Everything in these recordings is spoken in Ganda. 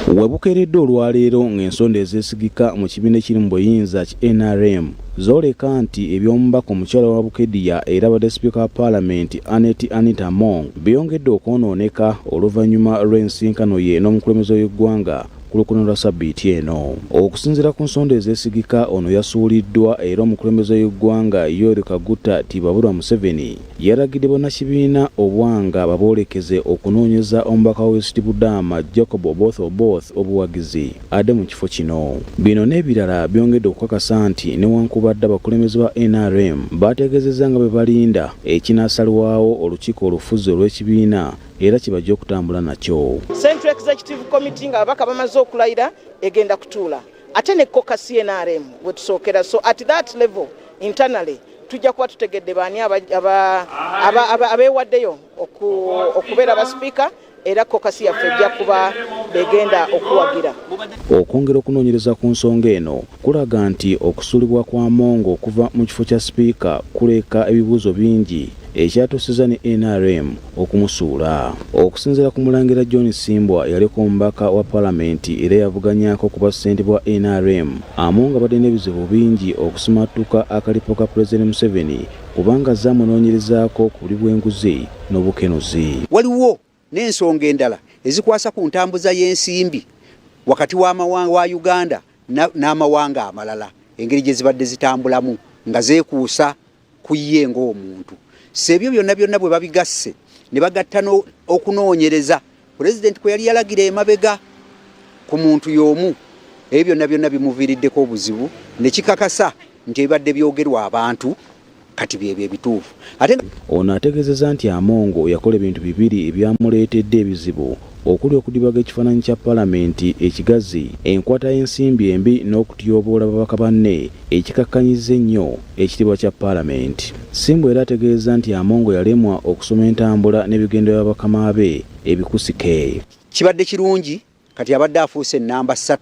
Webukeredde olwaleero ng'ensonda ezeesigika mu kibiina ekiri mu buyinza ki NRM zooleka nti eby'omubaka omukyala wa Bukedya era abadde sipiika wa paalamenti Anita Among byongedde okwonooneka oluvannyuma lw'ensinkano ye n'omukulembeze w'eggwanga ku Lukuno lwa Ssabbiiti eno. Okusinziira ku nsonda ezeesigika, ono yasuuliddwa era omukulembeze w'eggwanga Yoweri Kaguta Tibaburwa Museveni yaragidde bannakibiina obwanga baboolekeze okunoonyeza omubaka wa West Budaama Jacob Oboth obuwagizi adde mu kifo kino. Bino n'ebirala byongedde okukakasa nti newankubadde abakulembeze ba NRM baategeezezza nga bwe balinda ekinaasalwawo olukiiko olufuzi olw'ekibiina era kibajja okutambula nakyo. Central Executive Committee nga ababaka bamaze okulayira egenda kutuula ate ne caucus NRM bwe tusookera. So at that level internally tujja kuba tutegedde baani abeewaddeyo okubeera abasipiika era caucus yaffe ejja kuba begenda okuwagira. Okwongera okunoonyereza ku nsonga eno kulaga nti okusuulibwa kwa Among okuva mu kifo kya sipiika kuleeka ebibuuzo bingi ekyatuusizza ne NRM okumusuula. Okusinziira ku Mulangira John Simbwa yaliko omubaka wa paalamenti era yavuganyako ku bassente bwa NRM, Among abadde n'ebizibu bingi okusimatuka akalipo ka Pulezidenti Museveni kubanga zaamunoonyerezaako ku buli bw'enguzi n'obukenuzi. Waliwo n'ensonga endala ezikwasa ku ntambuza y'ensimbi wakati w'amawanga wa Uganda n'amawanga amalala, engeri gye zibadde zitambulamu nga zeekuusa ku ye ng'omuntu. Sebyo byonna bwe babigasse ne bagatta okunoonyereza Pulezidenti kwe yali yalagira emabega ku muntu y'omu, ebyo byonna bimuviiriddeko obuzibu ne kikakasa nti ebibadde byogerwa abantu kati byebyo ebituufu. Ono ategeezezza nti Among yakola ebintu bibiri ebyamuleetedde ebizibu okuli okudibaga ekifaananyi kya paalamenti ekigazi, enkwata y'ensimbi embi n'okutyoboola babaka banne ekikakkanyiza ennyo ekitiibwa kya paalamenti. Simbwa era ategeeza nti Among yalemwa okusoma entambula n'ebigendo by'abakama be ebikusike. Kibadde kirungi kati abadde afuuse nnamba 3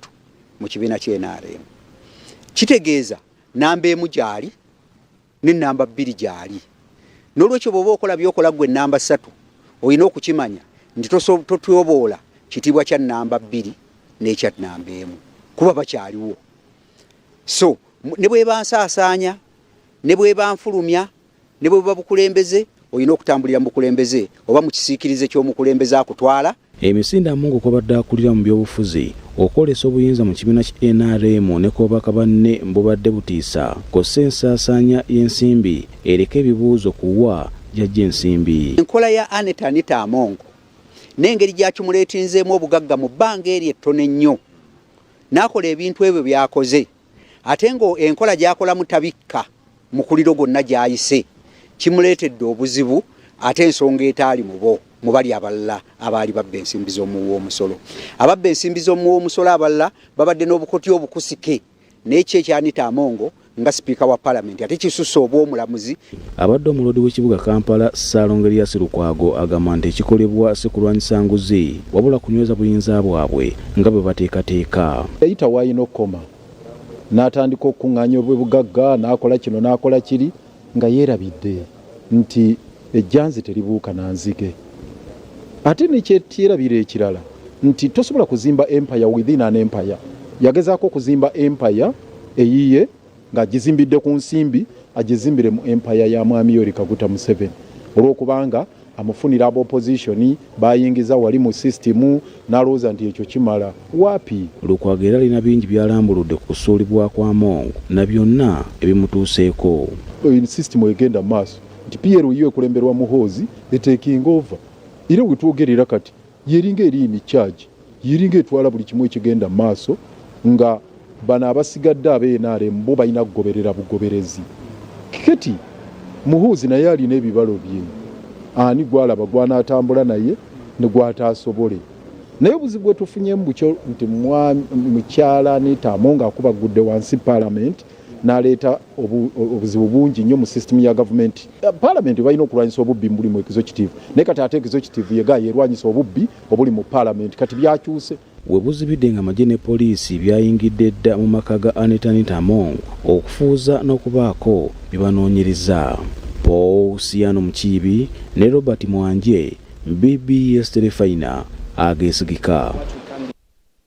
mu kibiina ky'NRM. Kitegeeza nnamba emu gyali ne nnamba 2 gyali. N'olwekyo bw'oba okola by'okola gwe nnamba 3 olina okukimanya nti totyoboola kitiibwa kya nnamba 2 n'ekya nnamba emu kuba bakyaliwo. So ne bw'eba nsaasaanya ne bw'eba nfulumya ne bw'eba bukulembeze olina okutambulira mu bukulembeze oba mu kisiikirize ky'omukulembeze akutwala. Emisinde Among kwabadde akulira mu by'obufuzi okwolesa obuyinza mu kibiina kya NRM ne kw'obubaka banne mbubadde butiisa kossa ensaasaanya y'ensimbi ereka ebibuuzo kuwa jjajja ensimbi. Enkola ya Anita Among n'engeri gy'akimuleetinzeemu obugagga mu bbanga eri ettono ennyo n'akola ebintu ebyo byakoze ate ng'enkola gy'akola mutabikka mu kuliro gonna gy'ayise kimuleetedde obuzibu ate ensonga etaali mu bali abalala abaali babba ensimbi z'omuwi w'omusolo. Ababba ensimbi z'omuwi w'omusolo abalala babadde n'obukoti obukusike n'ekyo ekya Anita Among nga sipiika wa paalamenti ate kisusse obw'omulamuzi. Abadde omulodi w'ekibuga Kampala Ssaalongo Erias Lukwago agamba nti ekikolebwa si kulwanyisa nguzi wabula kunyweza buyinza bwabwe nga bwe bateekateeka. Yayita wayina okukoma n'atandika okuŋŋaanya obwebugagga n'akola kino n'akola kiri nga yeerabidde nti ejjanzi teribuuka na nzige. Ate nekyerabira ekirala nti tosobola kuzimba empire within an empire. Yagezaako okuzimba empire eyiye ng'agizimbidde ku nsimbi agizimbire mu empire ya mwami Yoweri Kaguta Museveni olw'okubanga amufunira aba opposition bayingiza wali mu system n'alowooza nti ekyo kimala. Waapi. Lukwago era alina bingi byalambuludde ku kusuulibwa kwa Among na byonna ebimutuuseeko. System egenda mu maaso nti PRU ekulemberwa Muhoozi etekinga over era wetwogerera kati yeringa eri in charge yeringa etwala buli kimu ekigenda mu maaso nga bano abasigadde ab'NRM bo balina kugoberera bugoberezi. Kiketi Muhoozi naye alina ebibalo bye, ani gwalaba gwanaatambula naye ne gwataasobole. Naye obuzibu bwe tufunyemu bukyo nti mukyala Anita Among akubagudde wansi paalamenti n'aleeta obuzibu bungi nnyo mu system ya gavumenti. Paalamenti balina okulwanyisa obubbi buli mu executive naye kati ate executive yega yerwanyisa obubbi obuli mu paalamenti kati byakyuse. We buzibidde nga amagye ne poliisi byayingidde dda mu maka ga Anita Among okufuuza n'okubaako bye banoonyereza. Paul Siano Mukiibi ne Robert Mwanje, BBS Telefina ageesigika.